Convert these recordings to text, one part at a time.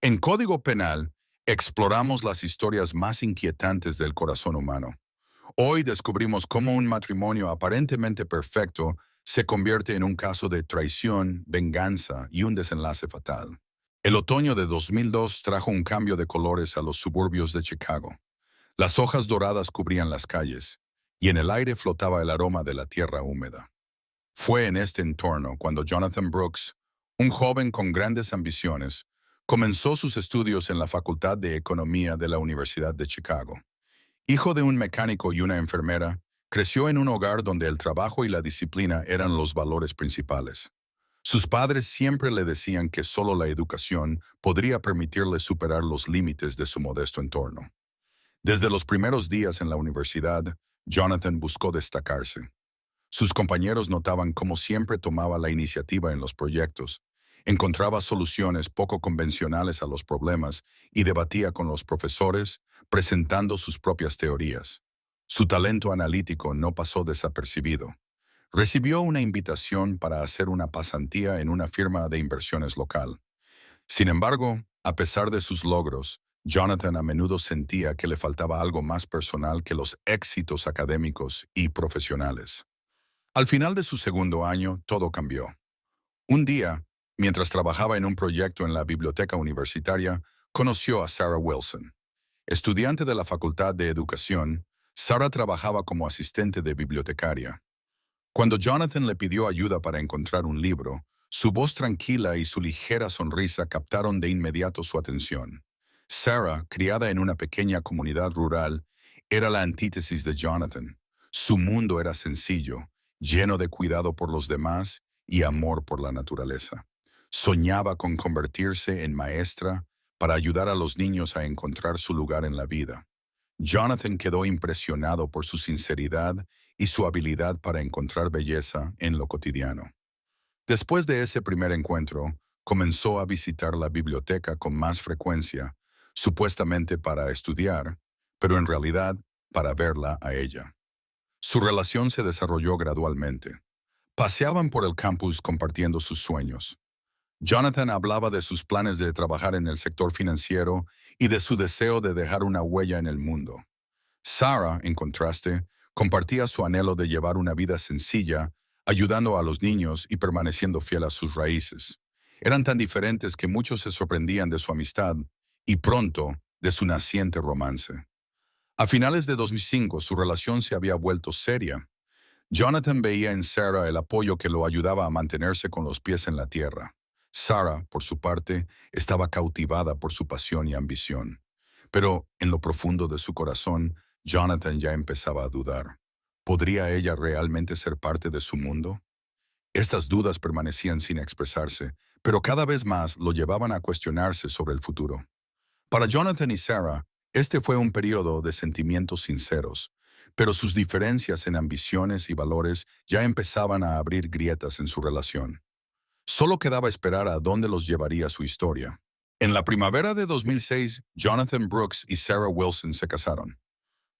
En Código Penal, exploramos las historias más inquietantes del corazón humano. Hoy descubrimos cómo un matrimonio aparentemente perfecto se convierte en un caso de traición, venganza y un desenlace fatal. El otoño de 2002 trajo un cambio de colores a los suburbios de Chicago. Las hojas doradas cubrían las calles, y en el aire flotaba el aroma de la tierra húmeda. Fue en este entorno cuando Jonathan Brooks, un joven con grandes ambiciones, comenzó sus estudios en la Facultad de Economía de la Universidad de Chicago. Hijo de un mecánico y una enfermera, creció en un hogar donde el trabajo y la disciplina eran los valores principales. Sus padres siempre le decían que solo la educación podría permitirle superar los límites de su modesto entorno. Desde los primeros días en la universidad, Jonathan buscó destacarse. Sus compañeros notaban cómo siempre tomaba la iniciativa en los proyectos, encontraba soluciones poco convencionales a los problemas y debatía con los profesores, presentando sus propias teorías. Su talento analítico no pasó desapercibido. Recibió una invitación para hacer una pasantía en una firma de inversiones local. Sin embargo, a pesar de sus logros, Jonathan a menudo sentía que le faltaba algo más personal que los éxitos académicos y profesionales. Al final de su segundo año, todo cambió. Un día, mientras trabajaba en un proyecto en la biblioteca universitaria, conoció a Sarah Wilson. Estudiante de la Facultad de Educación, Sarah trabajaba como asistente de bibliotecaria. Cuando Jonathan le pidió ayuda para encontrar un libro, su voz tranquila y su ligera sonrisa captaron de inmediato su atención. Sarah, criada en una pequeña comunidad rural, era la antítesis de Jonathan. Su mundo era sencillo, lleno de cuidado por los demás y amor por la naturaleza. Soñaba con convertirse en maestra para ayudar a los niños a encontrar su lugar en la vida. Jonathan quedó impresionado por su sinceridad y su habilidad para encontrar belleza en lo cotidiano. Después de ese primer encuentro, comenzó a visitar la biblioteca con más frecuencia, supuestamente para estudiar, pero en realidad para verla a ella. Su relación se desarrolló gradualmente. Paseaban por el campus compartiendo sus sueños. Jonathan hablaba de sus planes de trabajar en el sector financiero y de su deseo de dejar una huella en el mundo. Sarah, en contraste, compartía su anhelo de llevar una vida sencilla, ayudando a los niños y permaneciendo fiel a sus raíces. Eran tan diferentes que muchos se sorprendían de su amistad y pronto de su naciente romance. A finales de 2005, su relación se había vuelto seria. Jonathan veía en Sarah el apoyo que lo ayudaba a mantenerse con los pies en la tierra. Sarah, por su parte, estaba cautivada por su pasión y ambición. Pero, en lo profundo de su corazón, Jonathan ya empezaba a dudar. ¿Podría ella realmente ser parte de su mundo? Estas dudas permanecían sin expresarse, pero cada vez más lo llevaban a cuestionarse sobre el futuro. Para Jonathan y Sarah, este fue un periodo de sentimientos sinceros, pero sus diferencias en ambiciones y valores ya empezaban a abrir grietas en su relación. Solo quedaba esperar a dónde los llevaría su historia. En la primavera de 2006, Jonathan Brooks y Sarah Wilson se casaron.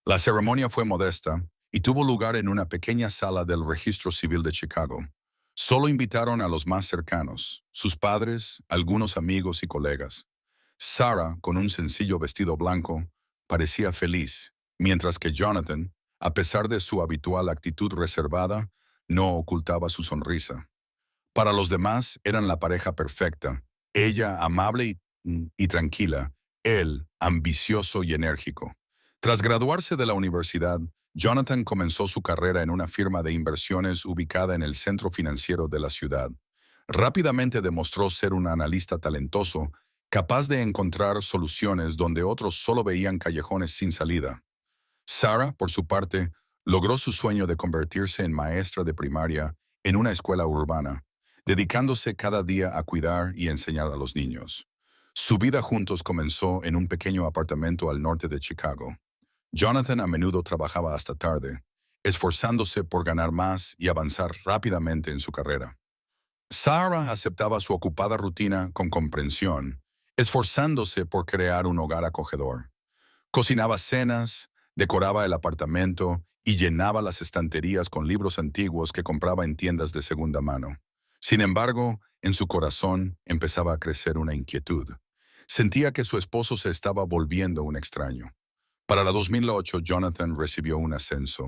La ceremonia fue modesta y tuvo lugar en una pequeña sala del Registro Civil de Chicago. Solo invitaron a los más cercanos, sus padres, algunos amigos y colegas. Sarah, con un sencillo vestido blanco, parecía feliz, mientras que Jonathan, a pesar de su habitual actitud reservada, no ocultaba su sonrisa. Para los demás eran la pareja perfecta, ella amable y tranquila, él ambicioso y enérgico. Tras graduarse de la universidad, Jonathan comenzó su carrera en una firma de inversiones ubicada en el centro financiero de la ciudad. Rápidamente demostró ser un analista talentoso, capaz de encontrar soluciones donde otros solo veían callejones sin salida. Sarah, por su parte, logró su sueño de convertirse en maestra de primaria en una escuela urbana, dedicándose cada día a cuidar y enseñar a los niños. Su vida juntos comenzó en un pequeño apartamento al norte de Chicago. Jonathan a menudo trabajaba hasta tarde, esforzándose por ganar más y avanzar rápidamente en su carrera. Sarah aceptaba su ocupada rutina con comprensión, esforzándose por crear un hogar acogedor. Cocinaba cenas, decoraba el apartamento y llenaba las estanterías con libros antiguos que compraba en tiendas de segunda mano. Sin embargo, en su corazón empezaba a crecer una inquietud. Sentía que su esposo se estaba volviendo un extraño. Para la 2008, Jonathan recibió un ascenso.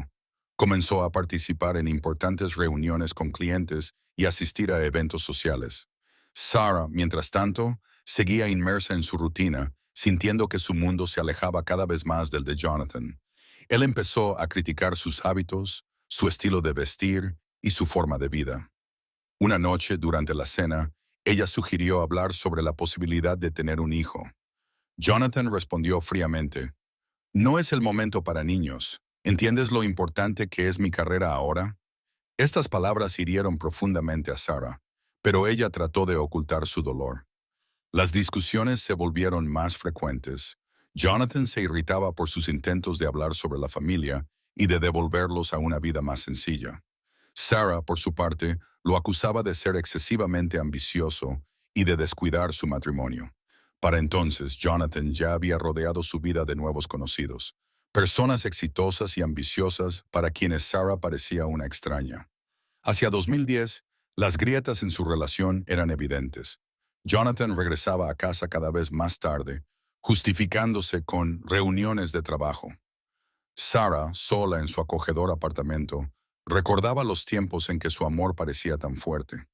Comenzó a participar en importantes reuniones con clientes y asistir a eventos sociales. Sarah, mientras tanto, seguía inmersa en su rutina, sintiendo que su mundo se alejaba cada vez más del de Jonathan. Él empezó a criticar sus hábitos, su estilo de vestir y su forma de vida. Una noche, durante la cena, ella sugirió hablar sobre la posibilidad de tener un hijo. Jonathan respondió fríamente: "No es el momento para niños. ¿Entiendes lo importante que es mi carrera ahora?". Estas palabras hirieron profundamente a Sarah, pero ella trató de ocultar su dolor. Las discusiones se volvieron más frecuentes. Jonathan se irritaba por sus intentos de hablar sobre la familia y de devolverlos a una vida más sencilla. Sarah, por su parte, lo acusaba de ser excesivamente ambicioso y de descuidar su matrimonio. Para entonces, Jonathan ya había rodeado su vida de nuevos conocidos, personas exitosas y ambiciosas para quienes Sarah parecía una extraña. Hacia 2010, las grietas en su relación eran evidentes. Jonathan regresaba a casa cada vez más tarde, justificándose con reuniones de trabajo. Sarah, sola en su acogedor apartamento, recordaba los tiempos en que su amor parecía tan fuerte.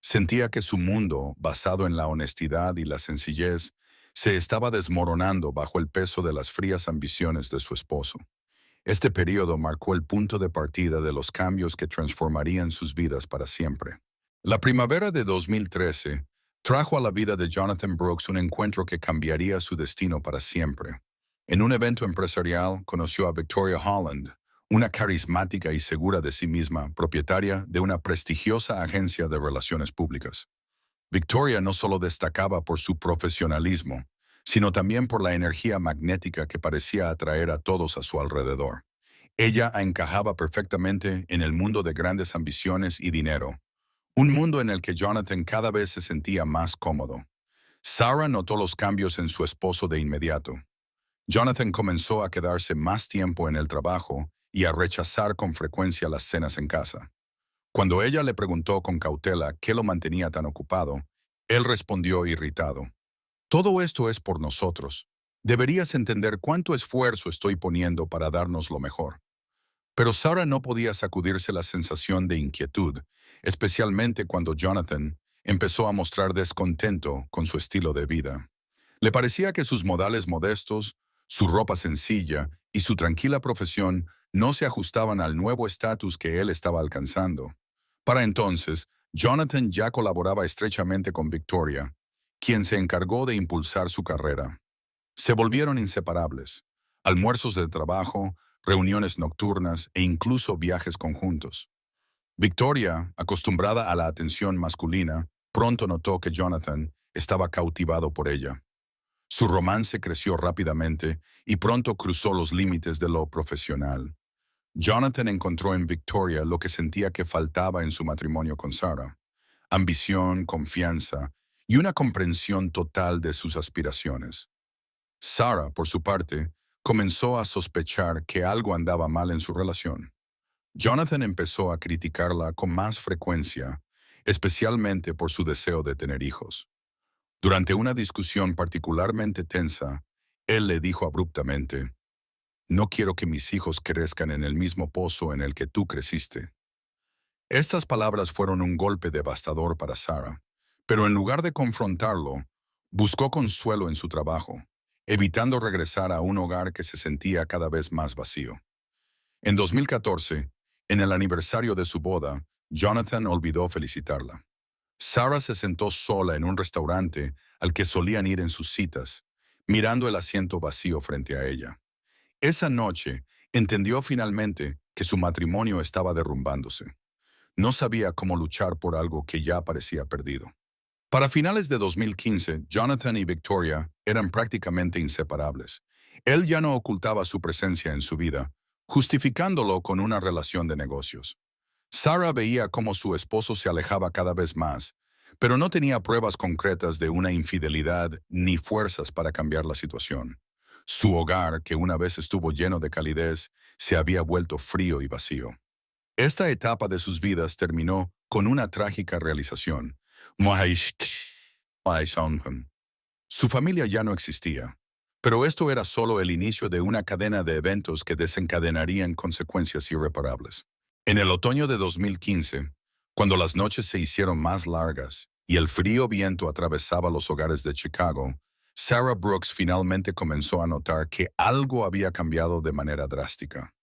Sentía que su mundo, basado en la honestidad y la sencillez, se estaba desmoronando bajo el peso de las frías ambiciones de su esposo. Este periodo marcó el punto de partida de los cambios que transformarían sus vidas para siempre. La primavera de 2013 trajo a la vida de Jonathan Brooks un encuentro que cambiaría su destino para siempre. En un evento empresarial conoció a Victoria Holland, una carismática y segura de sí misma propietaria de una prestigiosa agencia de relaciones públicas. Victoria no solo destacaba por su profesionalismo, sino también por la energía magnética que parecía atraer a todos a su alrededor. Ella encajaba perfectamente en el mundo de grandes ambiciones y dinero, un mundo en el que Jonathan cada vez se sentía más cómodo. Sarah notó los cambios en su esposo de inmediato. Jonathan comenzó a quedarse más tiempo en el trabajo y a rechazar con frecuencia las cenas en casa. Cuando ella le preguntó con cautela qué lo mantenía tan ocupado, él respondió irritado: "Todo esto es por nosotros. Deberías entender cuánto esfuerzo estoy poniendo para darnos lo mejor". Pero Sarah no podía sacudirse la sensación de inquietud, especialmente cuando Jonathan empezó a mostrar descontento con su estilo de vida. Le parecía que sus modales modestos, su ropa sencilla y su tranquila profesión no se ajustaban al nuevo estatus que él estaba alcanzando. Para entonces, Jonathan ya colaboraba estrechamente con Victoria, quien se encargó de impulsar su carrera. Se volvieron inseparables: almuerzos de trabajo, reuniones nocturnas e incluso viajes conjuntos. Victoria, acostumbrada a la atención masculina, pronto notó que Jonathan estaba cautivado por ella. Su romance creció rápidamente y pronto cruzó los límites de lo profesional. Jonathan encontró en Victoria lo que sentía que faltaba en su matrimonio con Sarah: ambición, confianza y una comprensión total de sus aspiraciones. Sarah, por su parte, comenzó a sospechar que algo andaba mal en su relación. Jonathan empezó a criticarla con más frecuencia, especialmente por su deseo de tener hijos. Durante una discusión particularmente tensa, él le dijo abruptamente: "No quiero que mis hijos crezcan en el mismo pozo en el que tú creciste". Estas palabras fueron un golpe devastador para Sarah, pero en lugar de confrontarlo, buscó consuelo en su trabajo, evitando regresar a un hogar que se sentía cada vez más vacío. En 2014, en el aniversario de su boda, Jonathan olvidó felicitarla. Sarah se sentó sola en un restaurante al que solían ir en sus citas, mirando el asiento vacío frente a ella. Esa noche, entendió finalmente que su matrimonio estaba derrumbándose. No sabía cómo luchar por algo que ya parecía perdido. Para finales de 2015, Jonathan y Victoria eran prácticamente inseparables. Él ya no ocultaba su presencia en su vida, justificándolo con una relación de negocios. Sarah veía cómo su esposo se alejaba cada vez más, pero no tenía pruebas concretas de una infidelidad ni fuerzas para cambiar la situación. Su hogar, que una vez estuvo lleno de calidez, se había vuelto frío y vacío. Esta etapa de sus vidas terminó con una trágica realización. Su familia ya no existía, pero esto era solo el inicio de una cadena de eventos que desencadenarían consecuencias irreparables. En el otoño de 2015, cuando las noches se hicieron más largas y el frío viento atravesaba los hogares de Chicago, Sarah Brooks finalmente comenzó a notar que algo había cambiado de manera drástica.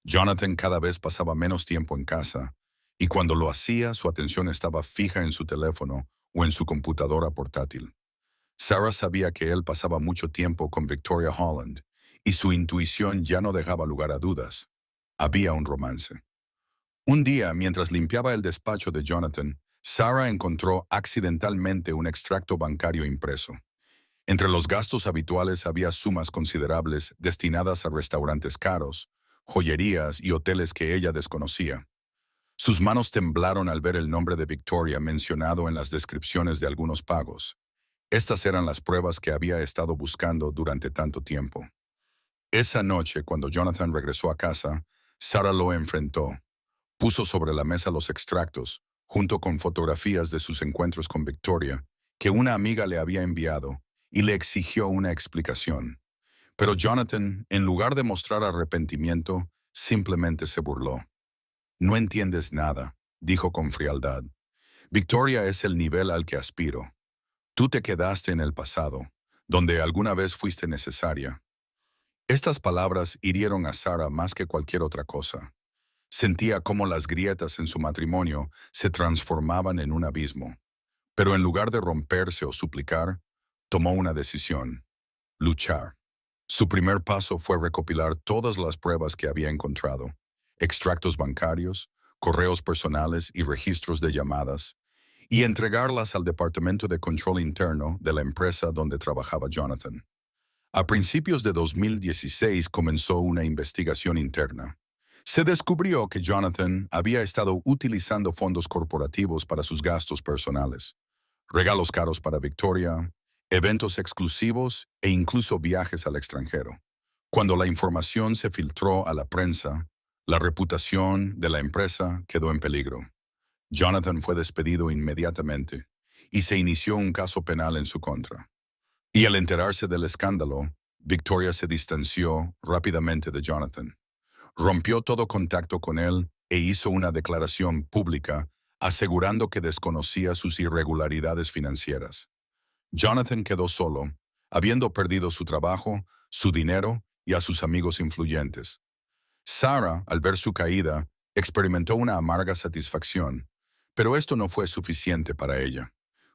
Jonathan cada vez pasaba menos tiempo en casa, y cuando lo hacía, su atención estaba fija en su teléfono o en su computadora portátil. Sarah sabía que él pasaba mucho tiempo con Victoria Holland, y su intuición ya no dejaba lugar a dudas. Había un romance. Un día, mientras limpiaba el despacho de Jonathan, Sarah encontró accidentalmente un extracto bancario impreso. Entre los gastos habituales había sumas considerables destinadas a restaurantes caros, joyerías y hoteles que ella desconocía. Sus manos temblaron al ver el nombre de Victoria mencionado en las descripciones de algunos pagos. Estas eran las pruebas que había estado buscando durante tanto tiempo. Esa noche, cuando Jonathan regresó a casa, Sarah lo enfrentó. Puso sobre la mesa los extractos, junto con fotografías de sus encuentros con Victoria, que una amiga le había enviado, y le exigió una explicación. Pero Jonathan, en lugar de mostrar arrepentimiento, simplemente se burló. No entiendes nada, dijo con frialdad. Victoria es el nivel al que aspiro. Tú te quedaste en el pasado, donde alguna vez fuiste necesaria. Estas palabras hirieron a Sarah más que cualquier otra cosa. Sentía cómo las grietas en su matrimonio se transformaban en un abismo. Pero en lugar de romperse o suplicar, tomó una decisión: luchar. Su primer paso fue recopilar todas las pruebas que había encontrado: extractos bancarios, correos personales y registros de llamadas, y entregarlas al Departamento de Control Interno de la empresa donde trabajaba Jonathan. A principios de 2016 comenzó una investigación interna. Se descubrió que Jonathan había estado utilizando fondos corporativos para sus gastos personales, regalos caros para Victoria, eventos exclusivos e incluso viajes al extranjero. Cuando la información se filtró a la prensa, la reputación de la empresa quedó en peligro. Jonathan fue despedido inmediatamente y se inició un caso penal en su contra. Y al enterarse del escándalo, Victoria se distanció rápidamente de Jonathan. Rompió todo contacto con él e hizo una declaración pública asegurando que desconocía sus irregularidades financieras. Jonathan quedó solo, habiendo perdido su trabajo, su dinero y a sus amigos influyentes. Sarah, al ver su caída, experimentó una amarga satisfacción, pero esto no fue suficiente para ella.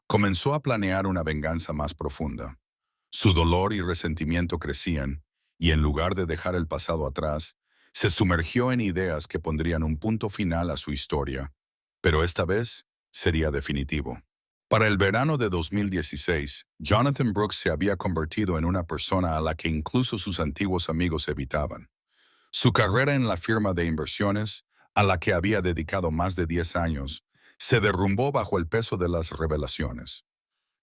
Comenzó a planear una venganza más profunda. Su dolor y resentimiento crecían, y en lugar de dejar el pasado atrás, se sumergió en ideas que pondrían un punto final a su historia, pero esta vez sería definitivo. Para el verano de 2016, Jonathan Brooks se había convertido en una persona a la que incluso sus antiguos amigos evitaban. Su carrera en la firma de inversiones, a la que había dedicado más de 10 años, se derrumbó bajo el peso de las revelaciones.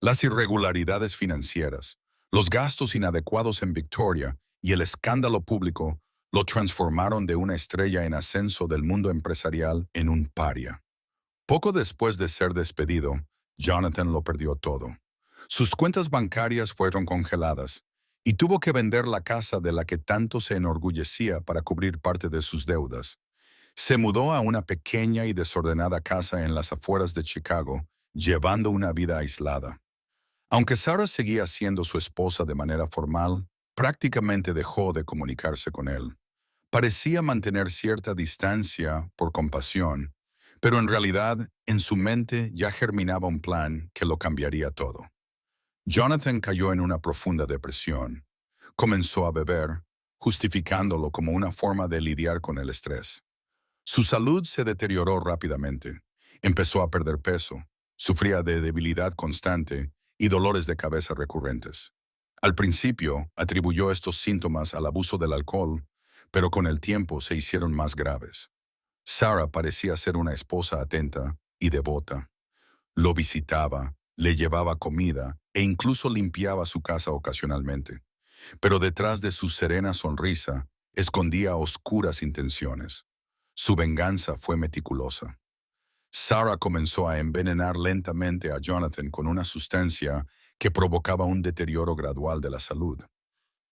Las irregularidades financieras, los gastos inadecuados en Victoria y el escándalo público lo transformaron de una estrella en ascenso del mundo empresarial en un paria. Poco después de ser despedido, Jonathan lo perdió todo. Sus cuentas bancarias fueron congeladas y tuvo que vender la casa de la que tanto se enorgullecía para cubrir parte de sus deudas. Se mudó a una pequeña y desordenada casa en las afueras de Chicago, llevando una vida aislada. Aunque Sarah seguía siendo su esposa de manera formal, prácticamente dejó de comunicarse con él. Parecía mantener cierta distancia por compasión, pero en realidad en su mente ya germinaba un plan que lo cambiaría todo. Jonathan cayó en una profunda depresión. Comenzó a beber, justificándolo como una forma de lidiar con el estrés. Su salud se deterioró rápidamente. Empezó a perder peso, sufría de debilidad constante y dolores de cabeza recurrentes. Al principio, atribuyó estos síntomas al abuso del alcohol, pero con el tiempo se hicieron más graves. Sarah parecía ser una esposa atenta y devota. Lo visitaba, le llevaba comida e incluso limpiaba su casa ocasionalmente. Pero detrás de su serena sonrisa escondía oscuras intenciones. Su venganza fue meticulosa. Sarah comenzó a envenenar lentamente a Jonathan con una sustancia que provocaba un deterioro gradual de la salud.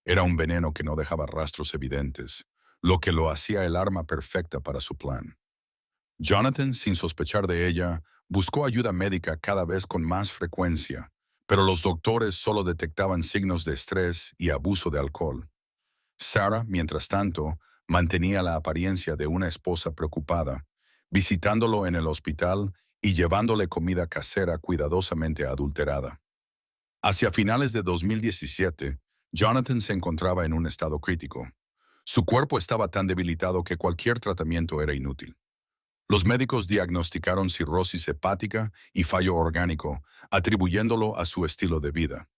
Era un veneno que no dejaba rastros evidentes, lo que lo hacía el arma perfecta para su plan. Jonathan, sin sospechar de ella, buscó ayuda médica cada vez con más frecuencia, pero los doctores solo detectaban signos de estrés y abuso de alcohol. Sarah, mientras tanto, mantenía la apariencia de una esposa preocupada, visitándolo en el hospital y llevándole comida casera cuidadosamente adulterada. Hacia finales de 2017, Jonathan se encontraba en un estado crítico. Su cuerpo estaba tan debilitado que cualquier tratamiento era inútil. Los médicos diagnosticaron cirrosis hepática y fallo orgánico, atribuyéndolo a su estilo de vida.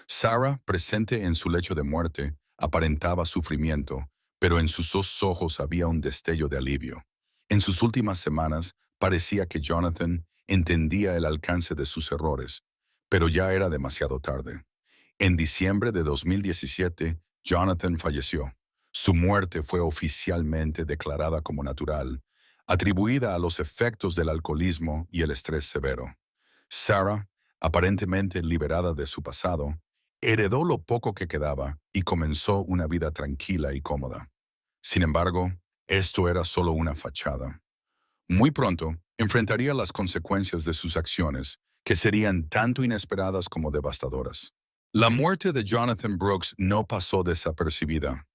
Sarah, presente en su lecho de muerte, aparentaba sufrimiento, pero en sus dos ojos había un destello de alivio. En sus últimas semanas, parecía que Jonathan entendía el alcance de sus errores, pero ya era demasiado tarde. En diciembre de 2017, Jonathan falleció. Su muerte fue oficialmente declarada como natural, atribuida a los efectos del alcoholismo y el estrés severo. Sarah, aparentemente liberada de su pasado, heredó lo poco que quedaba y comenzó una vida tranquila y cómoda. Sin embargo, esto era solo una fachada. Muy pronto, enfrentaría las consecuencias de sus acciones, que serían tanto inesperadas como devastadoras. La muerte de Jonathan Brooks no pasó desapercibida.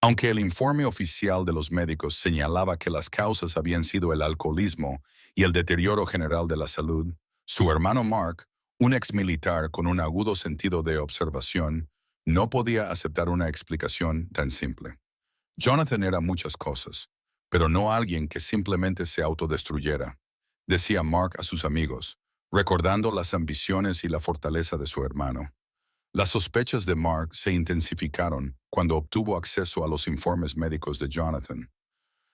Aunque el informe oficial de los médicos señalaba que las causas habían sido el alcoholismo y el deterioro general de la salud, su hermano Mark, un ex militar con un agudo sentido de observación, no podía aceptar una explicación tan simple. Jonathan era muchas cosas, pero no alguien que simplemente se autodestruyera, decía Mark a sus amigos, recordando las ambiciones y la fortaleza de su hermano. Las sospechas de Mark se intensificaron cuando obtuvo acceso a los informes médicos de Jonathan.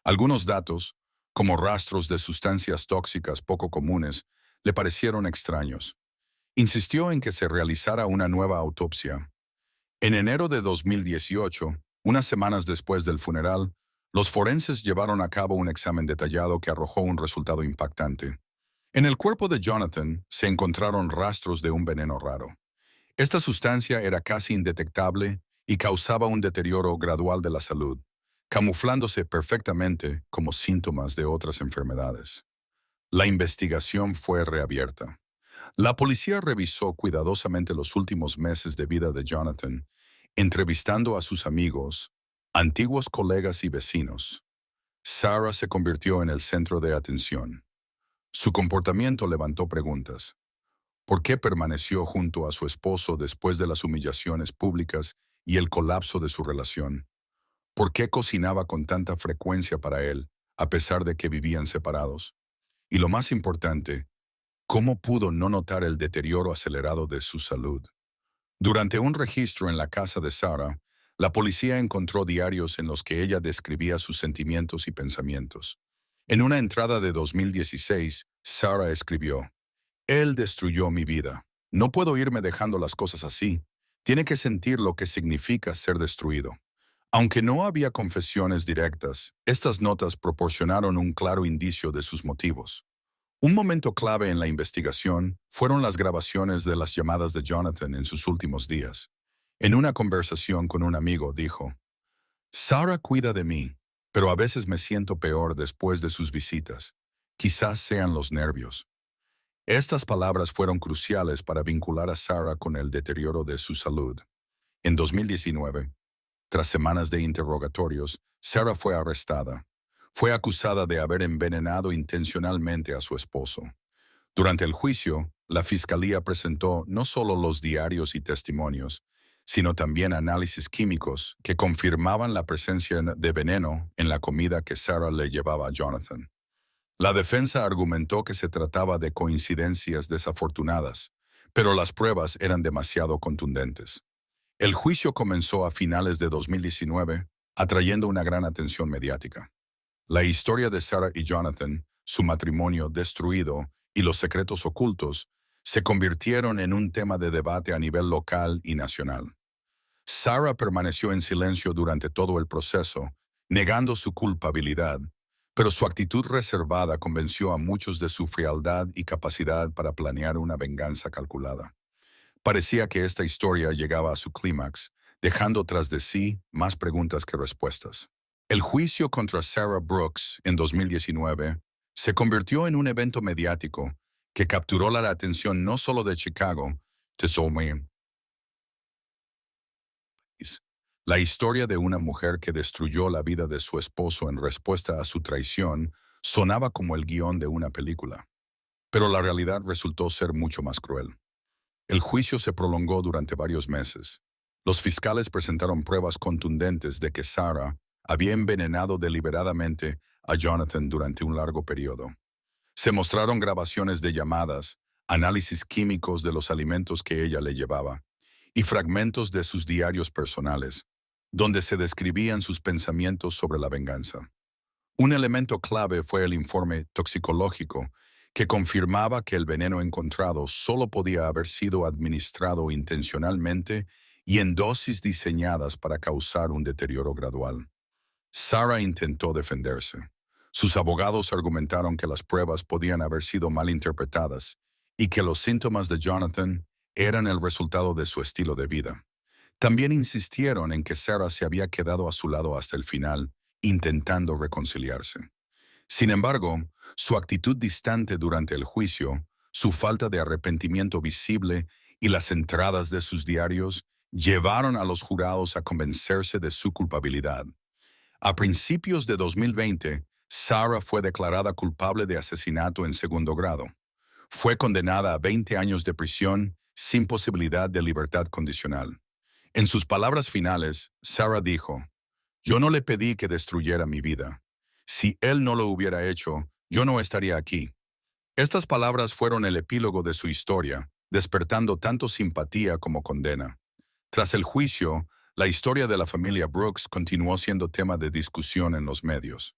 Algunos datos, como rastros de sustancias tóxicas poco comunes, le parecieron extraños. Insistió en que se realizara una nueva autopsia. En enero de 2018, unas semanas después del funeral, los forenses llevaron a cabo un examen detallado que arrojó un resultado impactante. En el cuerpo de Jonathan se encontraron rastros de un veneno raro. Esta sustancia era casi indetectable y causaba un deterioro gradual de la salud, camuflándose perfectamente como síntomas de otras enfermedades. La investigación fue reabierta. La policía revisó cuidadosamente los últimos meses de vida de Jonathan, entrevistando a sus amigos, antiguos colegas y vecinos. Sarah se convirtió en el centro de atención. Su comportamiento levantó preguntas. ¿Por qué permaneció junto a su esposo después de las humillaciones públicas y el colapso de su relación? ¿Por qué cocinaba con tanta frecuencia para él, a pesar de que vivían separados? Y lo más importante, ¿cómo pudo no notar el deterioro acelerado de su salud? Durante un registro en la casa de Sarah, la policía encontró diarios en los que ella describía sus sentimientos y pensamientos. En una entrada de 2016, Sarah escribió: Él destruyó mi vida. No puedo irme dejando las cosas así. Tiene que sentir lo que significa ser destruido. Aunque no había confesiones directas, estas notas proporcionaron un claro indicio de sus motivos. Un momento clave en la investigación fueron las grabaciones de las llamadas de Jonathan en sus últimos días. En una conversación con un amigo dijo: Sarah cuida de mí, pero a veces me siento peor después de sus visitas. Quizás sean los nervios. Estas palabras fueron cruciales para vincular a Sarah con el deterioro de su salud. En 2019, tras semanas de interrogatorios, Sarah fue arrestada. Fue acusada de haber envenenado intencionalmente a su esposo. Durante el juicio, la fiscalía presentó no solo los diarios y testimonios, sino también análisis químicos que confirmaban la presencia de veneno en la comida que Sarah le llevaba a Jonathan. La defensa argumentó que se trataba de coincidencias desafortunadas, pero las pruebas eran demasiado contundentes. El juicio comenzó a finales de 2019, atrayendo una gran atención mediática. La historia de Sarah y Jonathan, su matrimonio destruido y los secretos ocultos se convirtieron en un tema de debate a nivel local y nacional. Sarah permaneció en silencio durante todo el proceso, negando su culpabilidad, pero su actitud reservada convenció a muchos de su frialdad y capacidad para planear una venganza calculada. Parecía que esta historia llegaba a su clímax, dejando tras de sí más preguntas que respuestas. El juicio contra Sarah Brooks en 2019 se convirtió en un evento mediático que capturó la atención no solo de Chicago, la historia de una mujer que destruyó la vida de su esposo en respuesta a su traición sonaba como el guión de una película, pero la realidad resultó ser mucho más cruel. El juicio se prolongó durante varios meses. Los fiscales presentaron pruebas contundentes de que Sarah había envenenado deliberadamente a Jonathan durante un largo periodo. Se mostraron grabaciones de llamadas, análisis químicos de los alimentos que ella le llevaba y fragmentos de sus diarios personales, donde se describían sus pensamientos sobre la venganza. Un elemento clave fue el informe toxicológico, que confirmaba que el veneno encontrado solo podía haber sido administrado intencionalmente y en dosis diseñadas para causar un deterioro gradual. Sarah intentó defenderse. Sus abogados argumentaron que las pruebas podían haber sido mal interpretadas y que los síntomas de Jonathan eran el resultado de su estilo de vida. También insistieron en que Sarah se había quedado a su lado hasta el final, intentando reconciliarse. Sin embargo, su actitud distante durante el juicio, su falta de arrepentimiento visible y las entradas de sus diarios llevaron a los jurados a convencerse de su culpabilidad. A principios de 2020, Sarah fue declarada culpable de asesinato en segundo grado. Fue condenada a 20 años de prisión sin posibilidad de libertad condicional. En sus palabras finales, Sarah dijo: "Yo no le pedí que destruyera mi vida. Si él no lo hubiera hecho, yo no estaría aquí". Estas palabras fueron el epílogo de su historia, despertando tanto simpatía como condena. Tras el juicio, la historia de la familia Brooks continuó siendo tema de discusión en los medios.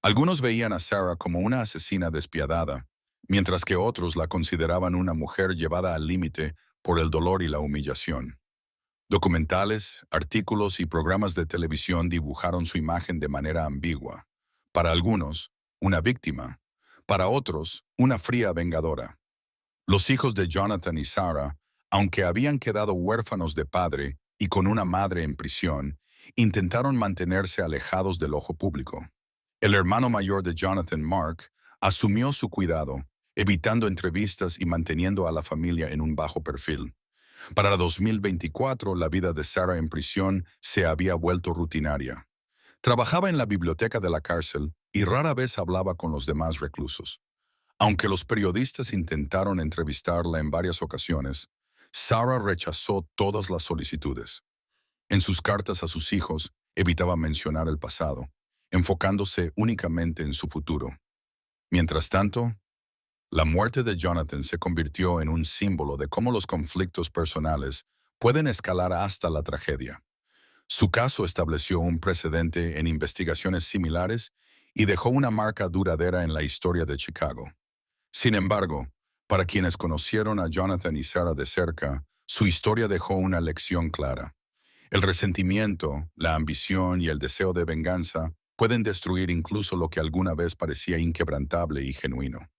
Algunos veían a Sarah como una asesina despiadada, mientras que otros la consideraban una mujer llevada al límite por el dolor y la humillación. Documentales, artículos y programas de televisión dibujaron su imagen de manera ambigua. Para algunos, una víctima. Para otros, una fría vengadora. Los hijos de Jonathan y Sarah, aunque habían quedado huérfanos de padre y con una madre en prisión, intentaron mantenerse alejados del ojo público. El hermano mayor de Jonathan, Mark, asumió su cuidado, evitando entrevistas y manteniendo a la familia en un bajo perfil. Para 2024, la vida de Sarah en prisión se había vuelto rutinaria. Trabajaba en la biblioteca de la cárcel y rara vez hablaba con los demás reclusos. Aunque los periodistas intentaron entrevistarla en varias ocasiones, Sarah rechazó todas las solicitudes. En sus cartas a sus hijos, evitaba mencionar el pasado, enfocándose únicamente en su futuro. Mientras tanto, la muerte de Jonathan se convirtió en un símbolo de cómo los conflictos personales pueden escalar hasta la tragedia. Su caso estableció un precedente en investigaciones similares y dejó una marca duradera en la historia de Chicago. Sin embargo, para quienes conocieron a Jonathan y Sarah de cerca, su historia dejó una lección clara. El resentimiento, la ambición y el deseo de venganza pueden destruir incluso lo que alguna vez parecía inquebrantable y genuino.